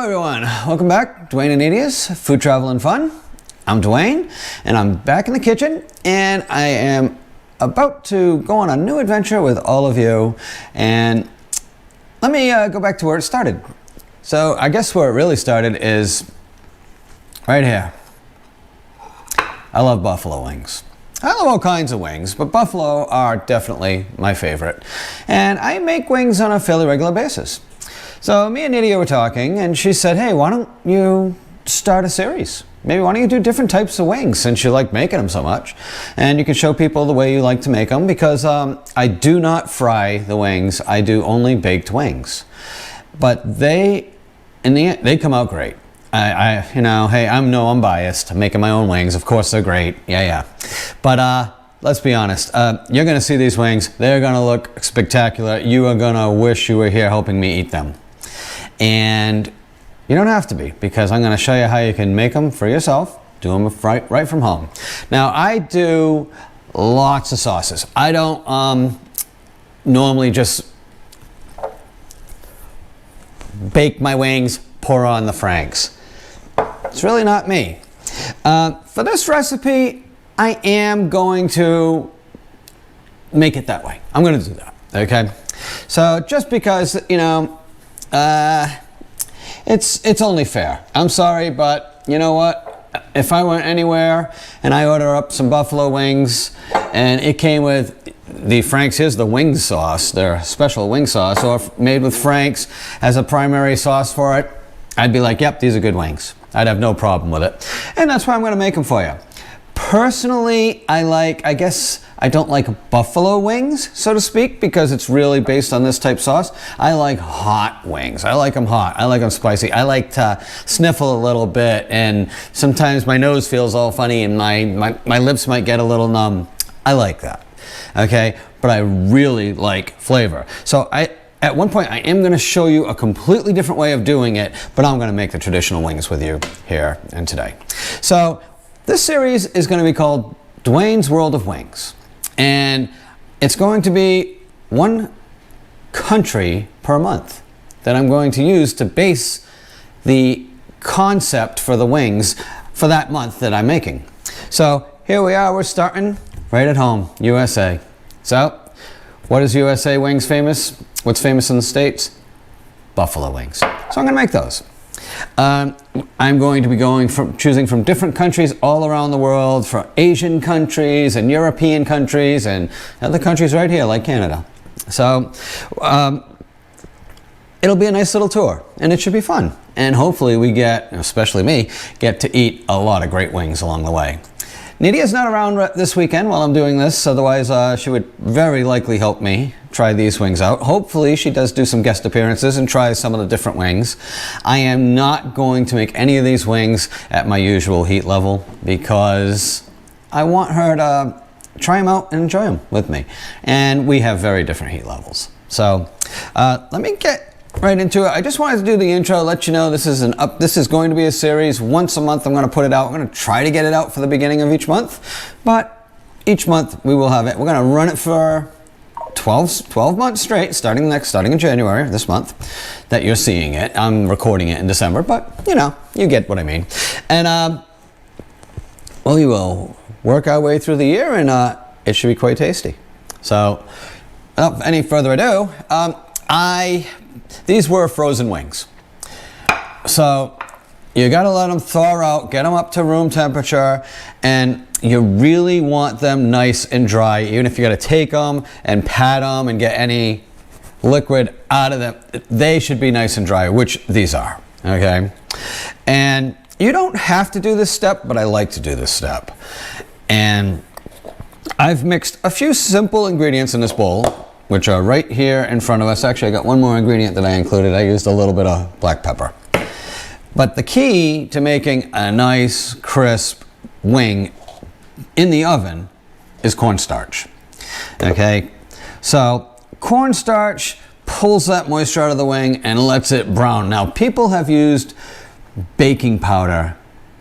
Hello everyone, welcome back. Duane and Edia's Food, Travel, and Fun. I'm Duane, and I'm back in the kitchen, and I am about to go on a new adventure with all of you. And let me go back to where it started. So I guess where it really started is right here. I love buffalo wings. I love all kinds of wings, but buffalo are definitely my favorite. And I make wings on a fairly regular basis. So me and Nydia were talking, and she said, hey, why don't you start a series? Maybe why don't you do different types of wings since you like making them so much? And you can show people the way you like to make them, because I do not fry the wings. I do only baked wings. But they come out great. You know, hey, I'm biased. I'm making my own wings. Of course they're great. Yeah. But let's be honest. You're going to see these wings. They're going to look spectacular. You are going to wish you were here helping me eat them. And you don't have to be, because I'm going to show you how you can make them for yourself. Do them right from home. Now, I do lots of sauces. I don't normally just bake my wings, pour on the Franks. It's really not me. For this recipe, I am going to make it that way. I'm going to do that, okay? So just because, you know, it's only fair. I'm sorry, but you know what? If I went anywhere and I order up some buffalo wings and it came with the Franks, here's the wing sauce, their special wing sauce, or made with Franks as a primary sauce for it, I'd be like, yep, these are good wings. I'd have no problem with it. And that's why I'm going to make them for you. Personally, I guess I don't like buffalo wings, so to speak, because it's really based on this type sauce. I like hot wings. I like them hot. I like them spicy. I like to sniffle a little bit, and sometimes my nose feels all funny and my lips might get a little numb. I like that, okay? But I really like flavor. So at one point, I am going to show you a completely different way of doing it, but I'm going to make the traditional wings with you here and today. So this series is going to be called Duane's World of Wings. And it's going to be one country per month that I'm going to use to base the concept for the wings for that month that I'm making. So here we are, we're starting right at home, USA. So what is USA wings famous? What's famous in the States? Buffalo wings. So I'm going to make those. I'm going to be choosing from different countries all around the world, from Asian countries and European countries and other countries right here like Canada. So it'll be a nice little tour, and it should be fun. And hopefully we get, especially me, get to eat a lot of great wings along the way. Nydia's not around this weekend while I'm doing this, otherwise she would very likely help me try these wings out. Hopefully she does do some guest appearances and try some of the different wings. I am not going to make any of these wings at my usual heat level because I want her to try them out and enjoy them with me. And we have very different heat levels. So let me get right into it. I just wanted to do the intro, let you know this is going to be a series. Once a month I'm going to put it out. I'm going to try to get it out for the beginning of each month, but each month we will have it. We're going to run it for 12 months straight, starting in January, this month, that you're seeing it. I'm recording it in December, but you know, you get what I mean. And well, we will work our way through the year, and it should be quite tasty. So without any further ado, these were frozen wings. So you gotta let them thaw out, get them up to room temperature, and you really want them nice and dry. Even if you gotta take them and pat them and get any liquid out of them, they should be nice and dry, which these are, okay? And you don't have to do this step, but I like to do this step. And I've mixed a few simple ingredients in this bowl, which are right here in front of us. Actually, I got one more ingredient that I included. I used a little bit of black pepper. But the key to making a nice, crisp wing in the oven is cornstarch. Okay? So cornstarch pulls that moisture out of the wing and lets it brown. Now, people have used baking powder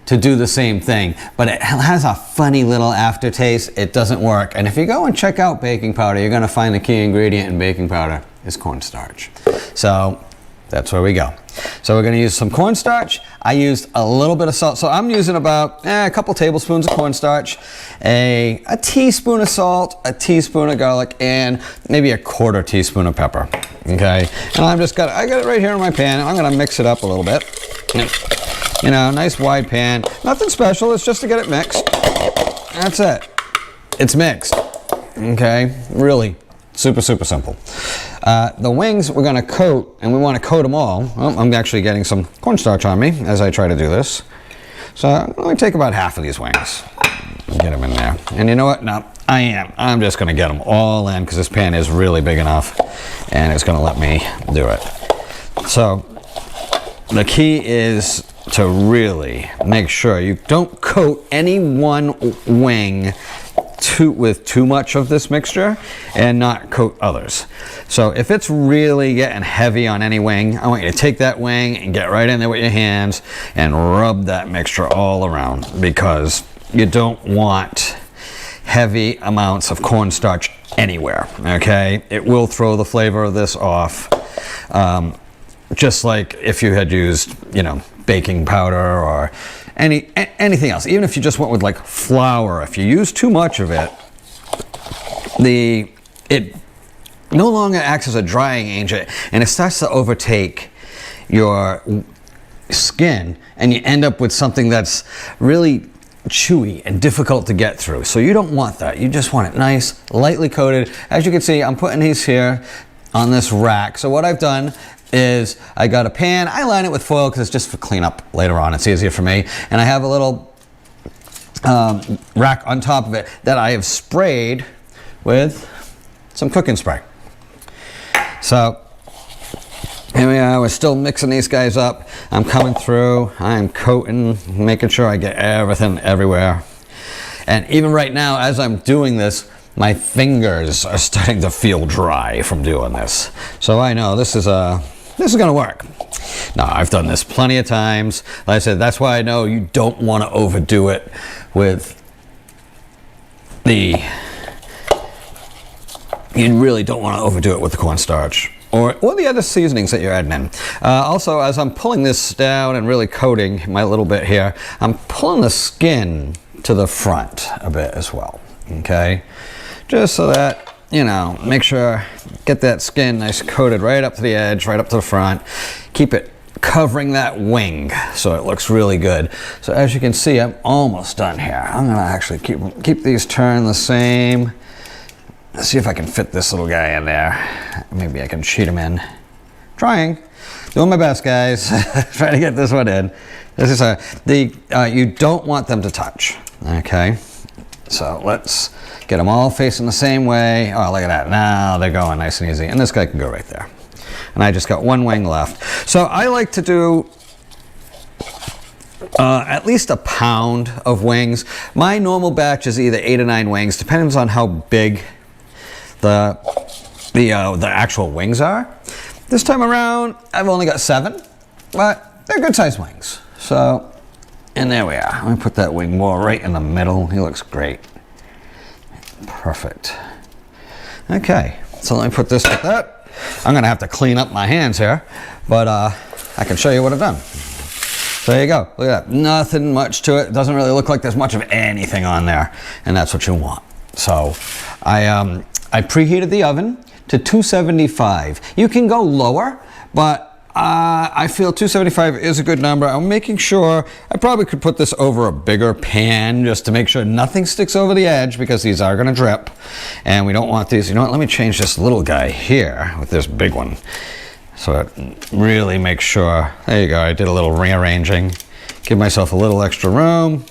to do the same thing, but it has a funny little aftertaste. It doesn't work. And if you go and check out baking powder, you're going to find the key ingredient in baking powder is cornstarch. So That's where we go. So we're going to use some cornstarch. I used a little bit of salt. So I'm using about a couple tablespoons of cornstarch, a teaspoon of salt, a teaspoon of garlic, and maybe a quarter teaspoon of pepper. Okay. And I got it right here in my pan. And I'm going to mix it up a little bit. You know, nice wide pan. Nothing special. It's just to get it mixed. That's it. It's mixed. Okay. Really super, super simple. The wings we're going to coat, and we want to coat them all. Well, I'm actually getting some cornstarch on me as I try to do this. So let me take about half of these wings and get them in there. And you know what? No, I'm just going to get them all in because this pan is really big enough and it's going to let me do it. So the key is to really make sure you don't coat any one wing with too much of this mixture and not coat others. So if it's really getting heavy on any wing, I want you to take that wing and get right in there with your hands and rub that mixture all around, because you don't want heavy amounts of cornstarch anywhere. Okay, it will throw the flavor of this off, just like if you had used, you know, baking powder or anything else. Even if you just went with like flour, if you use too much of it, it no longer acts as a drying agent, and it starts to overtake your skin, and you end up with something that's really chewy and difficult to get through. So you don't want that. You just want it nice, lightly coated. As you can see, I'm putting these here on this rack. So what I've done is I got a pan, I line it with foil because it's just for cleanup later on. It's easier for me. And I have a little rack on top of it that I have sprayed with some cooking spray. So here we are, we're still mixing these guys up. I'm coming through, I'm coating, making sure I get everything everywhere. And even right now, as I'm doing this, my fingers are starting to feel dry from doing this. So I know this is gonna work. Now, I've done this plenty of times. Like I said, that's why I know you don't want to overdo it with you really don't want to overdo it with the cornstarch or the other seasonings that you're adding in. Also, as I'm pulling this down and really coating my little bit here, I'm pulling the skin to the front a bit as well, okay? Just so that, you know, make sure, get that skin nice coated right up to the edge, right up to the front. Keep it covering that wing so it looks really good. So as you can see, I'm almost done here. I'm gonna actually keep these turned the same. Let's see if I can fit this little guy in there. Maybe I can cheat him in. Doing my best, guys. Trying to get this one in. This is you don't want them to touch, okay? So let's get them all facing the same way. Oh, look at that. Now they're going nice and easy. And this guy can go right there. And I just got one wing left. So I like to do at least a pound of wings. My normal batch is either 8 or 9 wings, depends on how big the actual wings are. This time around, I've only got 7, but they're good sized wings. So, and there we are. Let me put that wing more right in the middle. He looks great. Perfect. Okay, so let me put this with that. I'm gonna have to clean up my hands here, but I can show you what I've done. So there you go, look at that. Nothing much to it. It doesn't really look like there's much of anything on there, and that's what you want. So I preheated the oven to 275. You can go lower, but I feel 275 is a good number. I'm making sure I probably could put this over a bigger pan just to make sure nothing sticks over the edge, because these are going to drip and we don't want these. You know what, let me change this little guy here with this big one so it really makes sure. There you go, I did a little rearranging, give myself a little extra room.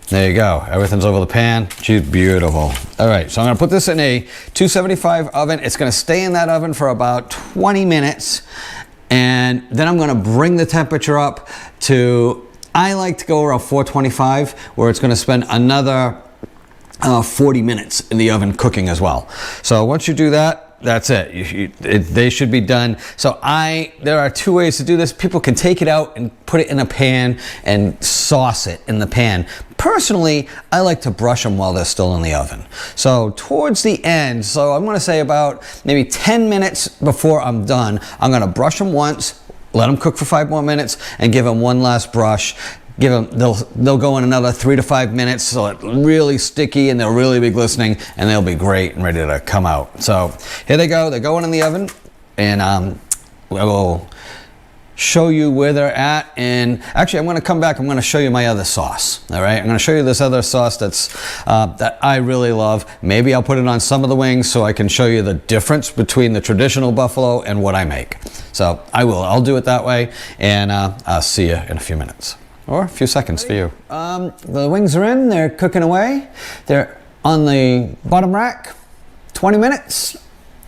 There you go, everything's over the pan. She's beautiful. All right, so I'm gonna put this in a 275 oven. It's gonna stay in that oven for about 20 minutes. And then I'm gonna bring the temperature up to, I like to go around 425, where it's gonna spend another 40 minutes in the oven cooking as well. So once you do that, that's it. They should be done. So there are two ways to do this. People can take it out and put it in a pan and sauce it in the pan. Personally, I like to brush them while they're still in the oven. So towards the end, so I'm gonna say about maybe 10 minutes before I'm done, I'm gonna brush them once, let them cook for 5 more minutes, and give them one last brush. They'll go in another 3 to 5 minutes, so it's really sticky and they'll really be glistening, and they'll be great and ready to come out. So here they go. They're going in the oven, and I will show you where they're at. And actually, I'm going to come back. I'm going to show you my other sauce. All right, I'm going to show you this other sauce that I really love. Maybe I'll put it on some of the wings so I can show you the difference between the traditional buffalo and what I make. So I'll do it that way, and I'll see you in a few minutes. Or a few seconds for you. The wings are in, they're cooking away. They're on the bottom rack, 20 minutes,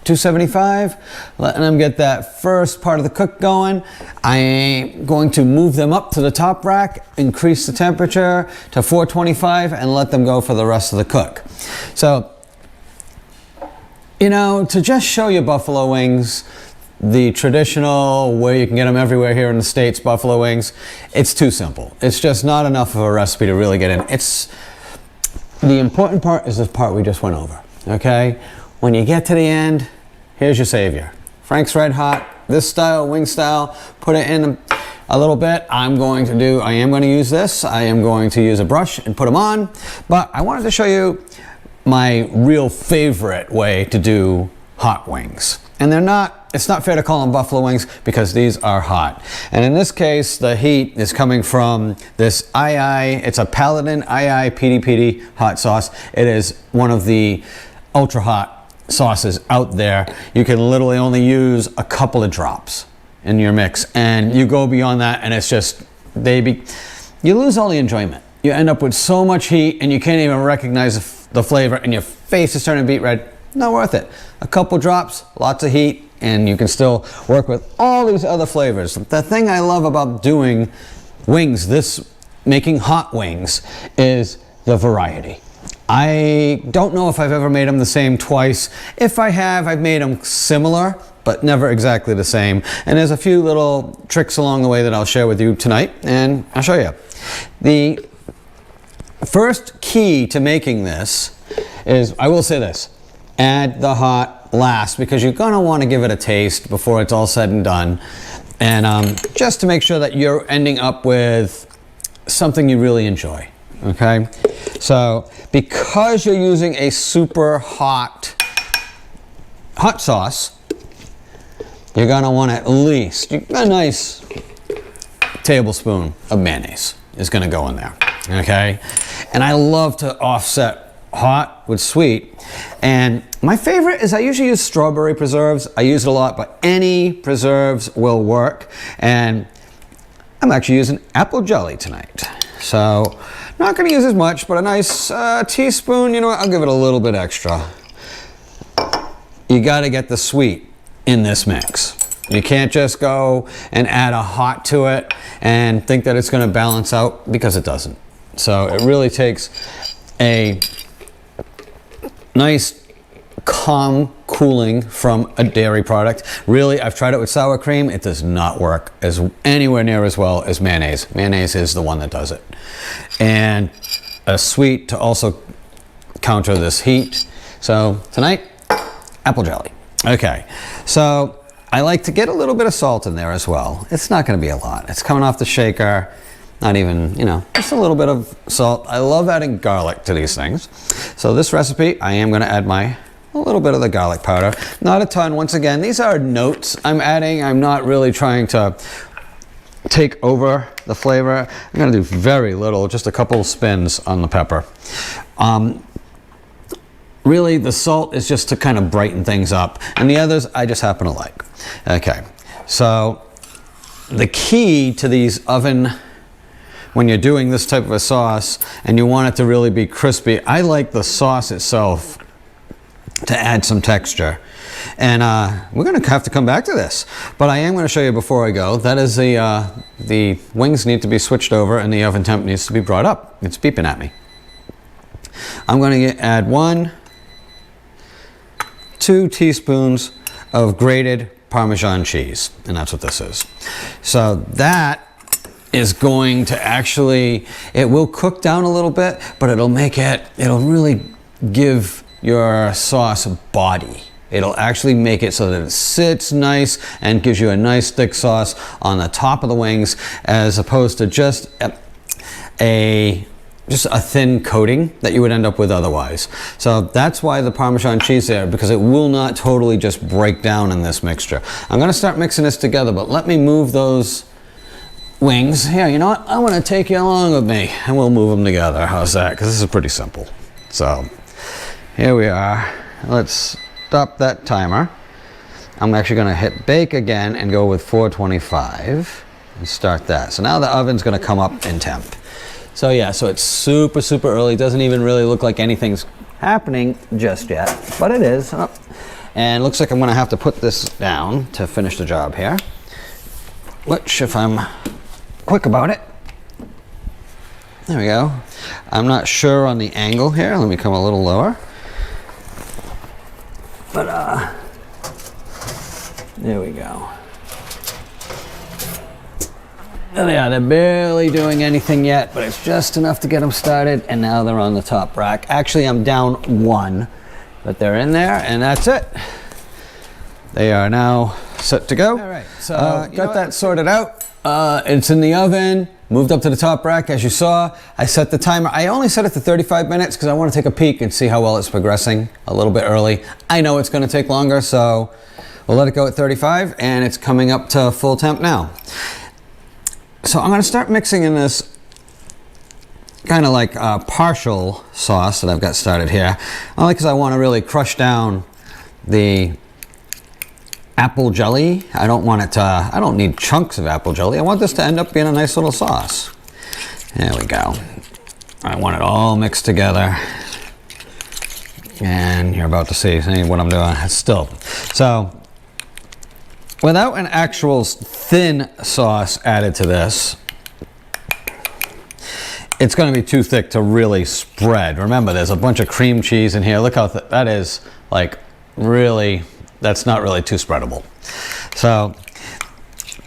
275, letting them get that first part of the cook going. I am going to move them up to the top rack, increase the temperature to 425, and let them go for the rest of the cook. So, you know, to just show you buffalo wings, the traditional way you can get them everywhere here in the States, buffalo wings, it's too simple. It's just not enough of a recipe to really get in. The important part is the part we just went over, okay? When you get to the end, here's your savior. Frank's Red Hot, this style, wing style, put it in a little bit. I am going to use this. I am going to use a brush and put them on, but I wanted to show you my real favorite way to do hot wings. And it's not fair to call them buffalo wings because these are hot. And in this case, the heat is coming from this it's a Paladin II PD hot sauce. It is one of the ultra hot sauces out there. You can literally only use a couple of drops in your mix, and you go beyond that and it's just, you lose all the enjoyment. You end up with so much heat and you can't even recognize the flavor, and your face is turning beet red. Not worth it. A couple drops, lots of heat, and you can still work with all these other flavors. The thing I love about doing wings, making hot wings, is the variety. I don't know if I've ever made them the same twice. If I have, I've made them similar, but never exactly the same. And there's a few little tricks along the way that I'll share with you tonight, and I'll show you. The first key to making this is, I will say this, add the hot last, because you're gonna want to give it a taste before it's all said and done, and just to make sure that you're ending up with something you really enjoy. Okay, so because you're using a super hot sauce, you're gonna want at least a nice tablespoon of mayonnaise is gonna go in there. Okay, and I love to offset hot with sweet, and my favorite is I usually use strawberry preserves. I use it a lot, but any preserves will work, and I'm actually using apple jelly tonight, so not going to use as much, but a nice teaspoon. You know what, I'll give it a little bit extra. You got to get the sweet in this mix. You can't just go and add a hot to it and think that it's going to balance out, because it doesn't. So it really takes a nice calm cooling from a dairy product. Really, I've tried it with sour cream. It does not work anywhere near as well as mayonnaise. Mayonnaise is the one that does it. And a sweet to also counter this heat. So tonight, apple jelly. Okay, so I like to get a little bit of salt in there as well. It's not going to be a lot. It's coming off the shaker. Not even, just a little bit of salt. I love adding garlic to these things. So this recipe, I am going to add a little bit of the garlic powder. Not a ton. Once again, these are notes I'm adding. I'm not really trying to take over the flavor. I'm going to do very little, just a couple spins on the pepper. Really, the salt is just to kind of brighten things up, and the others I just happen to like. Okay, so the key to these oven, when you're doing this type of a sauce and you want it to really be crispy, I like the sauce itself to add some texture. And we're gonna have to come back to this, but I am gonna show you before I go. That is the wings need to be switched over and the oven temp needs to be brought up. It's beeping at me. I'm gonna add 1, 2 teaspoons of grated Parmesan cheese, and that's what this is. So that is going to actually, it will cook down a little bit, but it'll really give your sauce a body. It'll actually make it so that it sits nice and gives you a nice thick sauce on the top of the wings, as opposed to just a thin coating that you would end up with otherwise. So that's why the Parmesan cheese there, because it will not totally just break down in this mixture. I'm gonna start mixing this together, but let me move those wings. Here, you know what? I wanna take you along with me and we'll move them together. How's that? Because this is pretty simple. So here we are. Let's stop that timer. I'm actually gonna hit bake again and go with 425 and start that. So now the oven's gonna come up in temp. So yeah, so it's super, super early. It doesn't even really look like anything's happening just yet, but it is. Oh. And it looks like I'm gonna have to put this down to finish the job here, which, if I'm quick about it, there we go. I'm not sure on the angle here. Let me come a little lower. But there we go. Yeah, they're barely doing anything yet, but it's just enough to get them started, and now they're on the top rack. Actually, I'm down 1, but they're in there, and that's it. They are now set to go. All right, so got that sorted out. It's in the oven, moved up to the top rack, as you saw. I set the timer. I only set it to 35 minutes because I want to take a peek and see how well it's progressing a little bit early. I know it's going to take longer, so we'll let it go at 35, and it's coming up to full temp now. So I'm going to start mixing in this kind of like partial sauce that I've got started here, only because I want to really crush down the apple jelly. I don't want it to, I don't need chunks of apple jelly. I want this to end up being a nice little sauce. There we go. I want it all mixed together. And you're about to see what I'm doing. It's still. So without an actual thin sauce added to this, it's going to be too thick to really spread. Remember, there's a bunch of cream cheese in here. Look how that is, like, really, that's not really too spreadable. So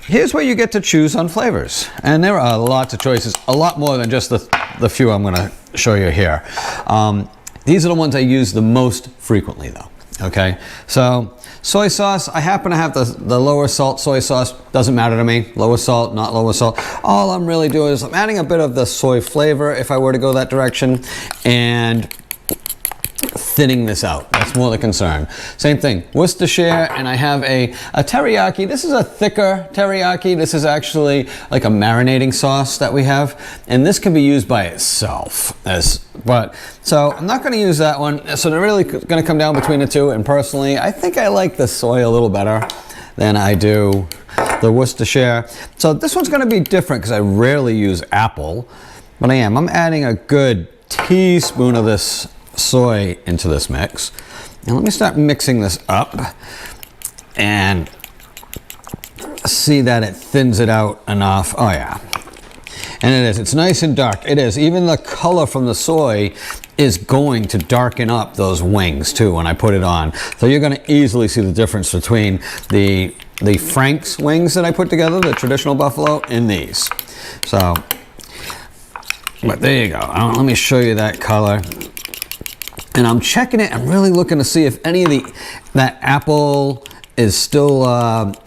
here's where you get to choose on flavors. And there are lots of choices, a lot more than just the few I'm going to show you here. These are the ones I use the most frequently, though. Okay, so soy sauce, I happen to have the lower salt soy sauce. Doesn't matter to me, lower salt, not lower salt. All I'm really doing is I'm adding a bit of the soy flavor if I were to go that direction, and thinning this out. That's more the concern. Same thing, Worcestershire, and I have a teriyaki. This is a thicker teriyaki. This is actually like a marinating sauce that we have, and this can be used by itself. So I'm not going to use that one. So they're really going to come down between the two, and personally, I think I like the soy a little better than I do the Worcestershire. So this one's going to be different because I rarely use apple, but I'm adding a good teaspoon of this soy into this mix. And let me start mixing this up and see that it thins it out enough. Oh yeah. And it is. It's nice and dark. It is. Even the color from the soy is going to darken up those wings too when I put it on. So you're going to easily see the difference between the Frank's wings that I put together, the traditional buffalo, and these. So, but there you go. Let me show you that color. And I'm checking it. I'm really looking to see if any of that apple is still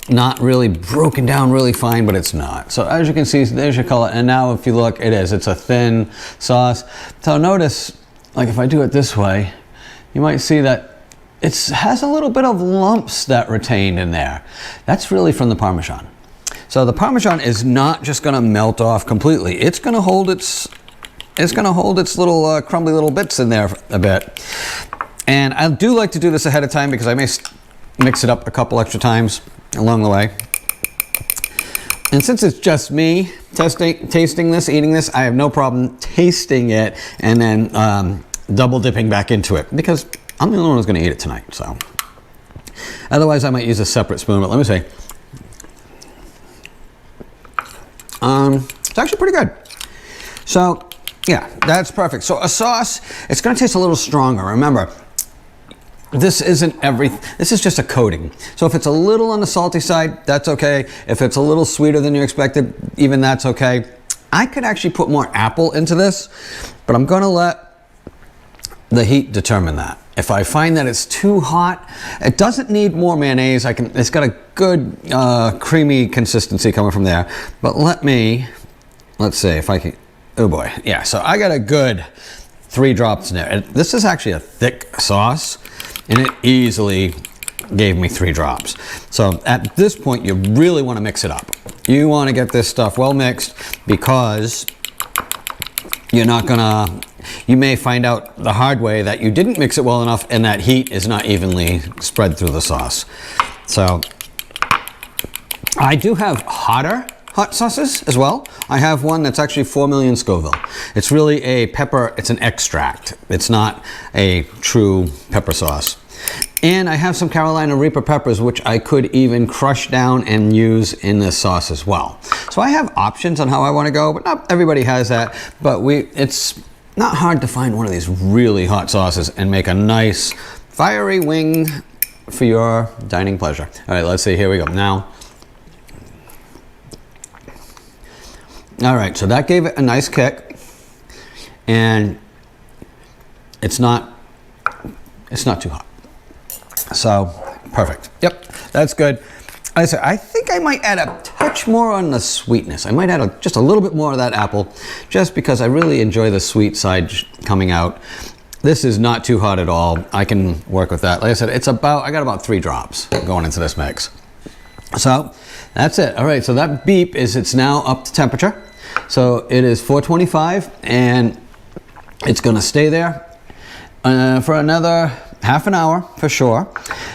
not really broken down really fine, but it's not. So as you can see, there's your color. And now if you look, it is. It's a thin sauce. So notice, like if I do it this way, you might see that it has a little bit of lumps that retained in there. That's really from the Parmesan. So the Parmesan is not just gonna melt off completely. It's gonna hold its little crumbly little bits in there a bit. And I do like to do this ahead of time because I may mix it up a couple extra times along the way. And since it's just me tasting this, eating this, I have no problem tasting it and then double dipping back into it because I'm the only one who's gonna eat it tonight, so. Otherwise I might use a separate spoon, but let me see. It's actually pretty good. So, yeah, that's perfect. So a sauce, it's gonna taste a little stronger. Remember, this isn't this is just a coating. So if it's a little on the salty side, that's okay. If it's a little sweeter than you expected, even that's okay. I could actually put more apple into this, but I'm gonna let the heat determine that. If I find that it's too hot, it doesn't need more mayonnaise. It's got a good creamy consistency coming from there. But let's see if I can, oh boy. Yeah, so I got a good 3 drops in there. And this is actually a thick sauce, and it easily gave me 3 drops. So at this point, you really want to mix it up. You want to get this stuff well mixed, because you may find out the hard way that you didn't mix it well enough and that heat is not evenly spread through the sauce. So I do have hot sauces as well. I have one that's actually 4 million Scoville. It's really a pepper, it's an extract. It's not a true pepper sauce. And I have some Carolina Reaper peppers, which I could even crush down and use in this sauce as well. So I have options on how I want to go, but not everybody has that. But it's not hard to find one of these really hot sauces and make a nice fiery wing for your dining pleasure. All right, let's see, here we go. Now, all right, so that gave it a nice kick, and it's not too hot. So, perfect. Yep, that's good. Like I said, I think I might add a touch more on the sweetness. I might add just a little bit more of that apple, just because I really enjoy the sweet side coming out. This is not too hot at all. I can work with that. Like I said, I got about 3 drops going into this mix. So, that's it. All right, so that beep it's now up to temperature. So it is 425, and it's gonna stay there for another half an hour for sure,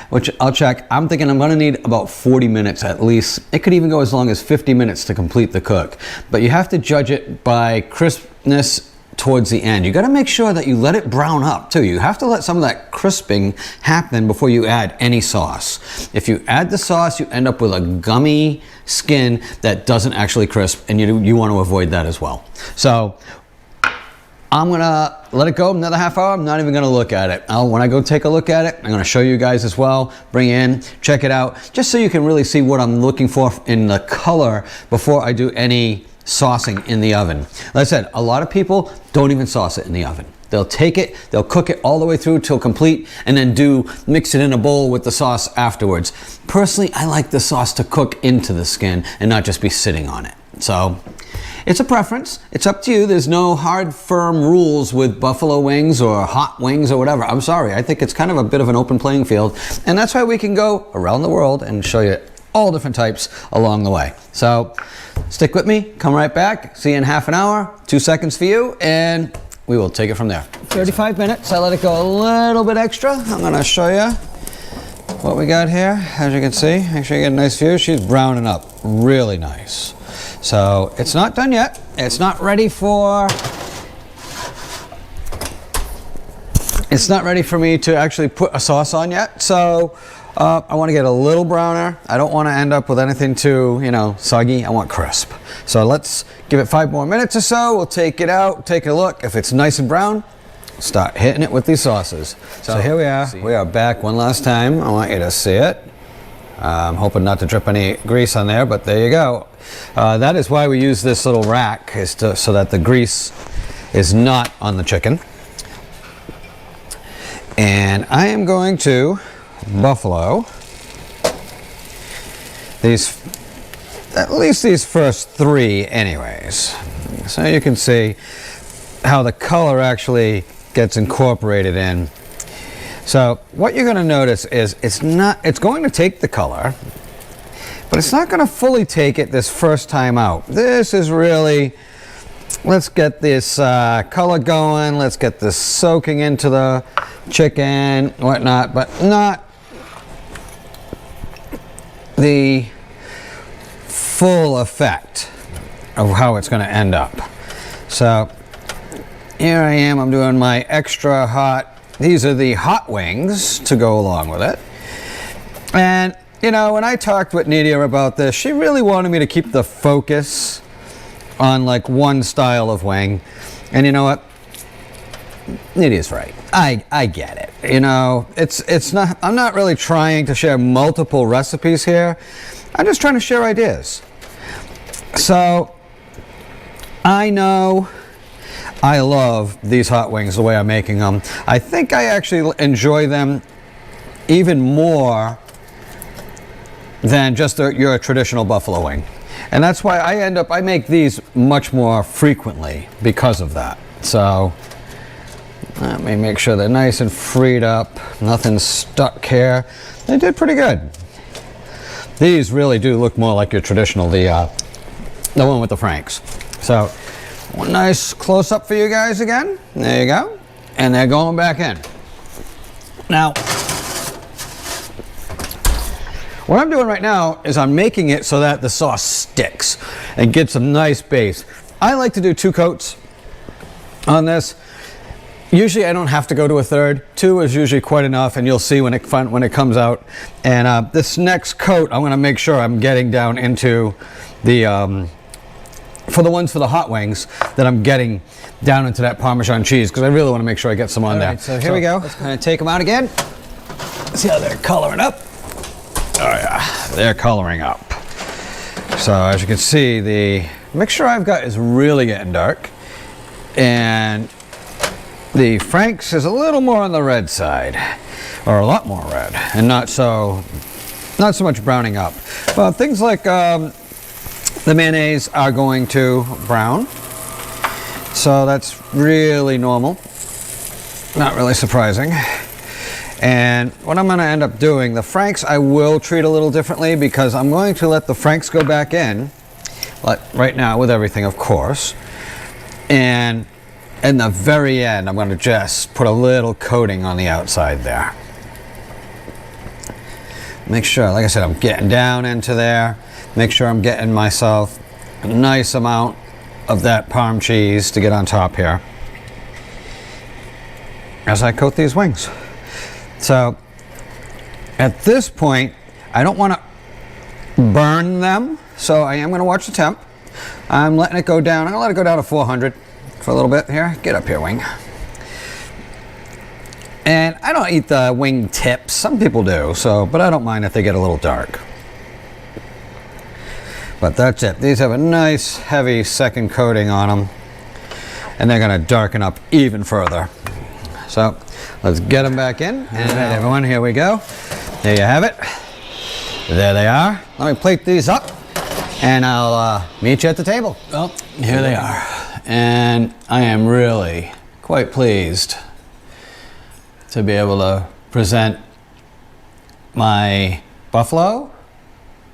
which I'll check. I'm thinking I'm gonna need about 40 minutes at least. It could even go as long as 50 minutes to complete the cook, but you have to judge it by crispness towards the end. You got to make sure that you let it brown up too. You have to let some of that crisping happen before you add any sauce. If you add the sauce, you end up with a gummy skin that doesn't actually crisp, and you want to avoid that as well. So I'm gonna let it go another half hour. I'm not even gonna look at it. When I go take a look at it, I'm gonna show you guys as well, bring in, check it out, just so you can really see what I'm looking for in the color before I do any saucing in the oven. Like I said, a lot of people don't even sauce it in the oven. They'll take it, they'll cook it all the way through till complete, and then mix it in a bowl with the sauce afterwards. Personally, I like the sauce to cook into the skin and not just be sitting on it. So it's a preference. It's up to you. There's no hard, firm rules with buffalo wings or hot wings or whatever. I'm sorry. I think it's kind of a bit of an open playing field, and that's why we can go around the world and show you all different types along the way. So stick with me, come right back, see you in half an hour, 2 seconds for you, and we will take it from there. 35 minutes, I let it go a little bit extra. I'm gonna show you what we got here. As you can see, make sure you get a nice view. She's browning up really nice. So it's not done yet. It's not ready for me to actually put a sauce on yet. So I want to get a little browner. I don't want to end up with anything too, soggy. I want crisp. So let's give it 5 more minutes or so. We'll take it out, take a look. If it's nice and brown, start hitting it with these sauces. So here we are. We are back one last time. I want you to see it. I'm hoping not to drip any grease on there, but there you go. That is why we use this little rack, so that the grease is not on the chicken. And I am going to buffalo at least these first 3 anyways, so you can see how the color actually gets incorporated in. So what you're going to notice is it's going to take the color, but it's not going to fully take it this first time out. This is really, let's get this color going, let's get this soaking into the chicken, whatnot, but not the full effect of how it's going to end up. So here I am, I'm doing my extra hot. These are the hot wings to go along with it. And when I talked with Nidia about this, she really wanted me to keep the focus on like one style of wing. And you know what? Nydia's right. I get it. You know, it's not. I'm not really trying to share multiple recipes here. I'm just trying to share ideas. So I know I love these hot wings the way I'm making them. I think I actually enjoy them even more than just your traditional buffalo wing. And that's why I make these much more frequently because of that. So let me make sure they're nice and freed up, nothing stuck here. They did pretty good. These really do look more like your traditional, the one with the Franks. So one nice close up for you guys again. There you go. And they're going back in. Now, what I'm doing right now is I'm making it so that the sauce sticks and gets a nice base. I like to do 2 coats on this. Usually I don't have to go to a third. 2 is usually quite enough, and you'll see when it comes out. And this next coat, I'm gonna make sure I'm getting down into the, for the ones for the hot wings, that I'm getting down into that Parmesan cheese, because I really wanna make sure I get some on there. Right, so here we go. I'm gonna take them out again. See how they're coloring up. Oh yeah, they're coloring up. So as you can see, the mixture I've got is really getting dark, and the Frank's is a little more on the red side, or a lot more red, and not so much browning up. Well, things like the mayonnaise are going to brown, so that's really normal, not really surprising. And what I'm going to end up doing, the Franks I will treat a little differently, because I'm going to let the Franks go back in, like right now with everything, of course. And in the very end, I'm going to just put a little coating on the outside there. Make sure, like I said, I'm getting down into there. Make sure I'm getting myself a nice amount of that Parm cheese to get on top here as I coat these wings. So at this point, I don't want to burn them, so I am going to watch the temp. I'm letting it go down. I'm going to let it go down to 400 for a little bit here. Get up here, wing. And I don't eat the wing tips. Some people do, but I don't mind if they get a little dark. But that's it. These have a nice, heavy second coating on them, and they're going to darken up even further. So let's get them back in. All right, everyone, here we go. There you have it. There they are. Let me plate these up, and I'll meet you at the table. Well, here they are. And I am really quite pleased to be able to present my buffalo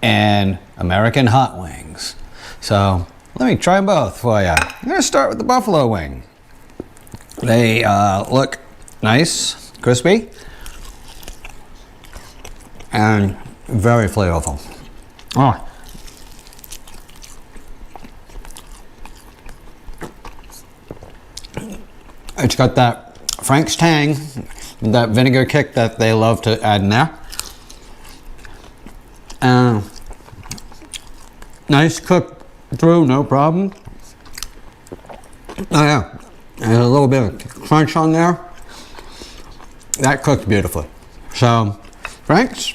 and American hot wings. So let me try them both for you. I'm going to start with the buffalo wing. They look nice, crispy, and very flavorful. Oh. It's got that Frank's tang, that vinegar kick that they love to add in there. Nice cooked through, no problem. Oh yeah, and a little bit of crunch on there. That cooked beautifully. So, Frank's,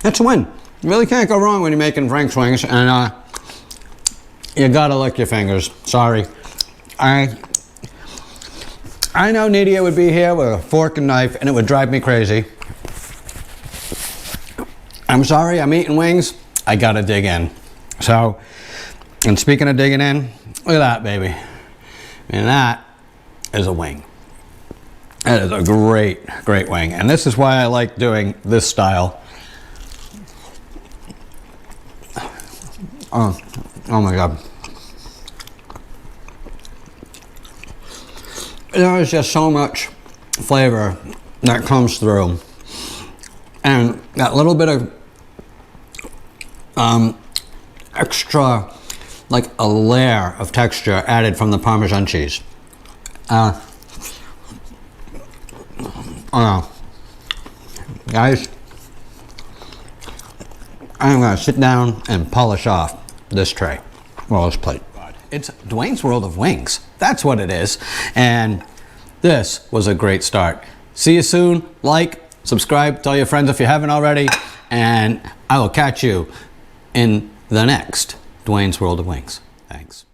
that's a win. You really can't go wrong when you're making Frank's wings, and you gotta lick your fingers. Sorry. I know Nydia would be here with a fork and knife, and it would drive me crazy. I'm sorry, I'm eating wings. I gotta dig in. So, and speaking of digging in, look at that, baby. And that is a wing. That is a great, great wing. And this is why I like doing this style. Oh my God. There is just so much flavor that comes through. And that little bit of extra, like a layer of texture added from the Parmesan cheese. Oh no. Guys, I'm gonna sit down and polish off this tray, well, this plate. It's Duane's World of Wings. That's what it is. And this was a great start. See you soon. Like, subscribe, tell your friends if you haven't already, and I will catch you in the next Duane's World of Wings. Thanks.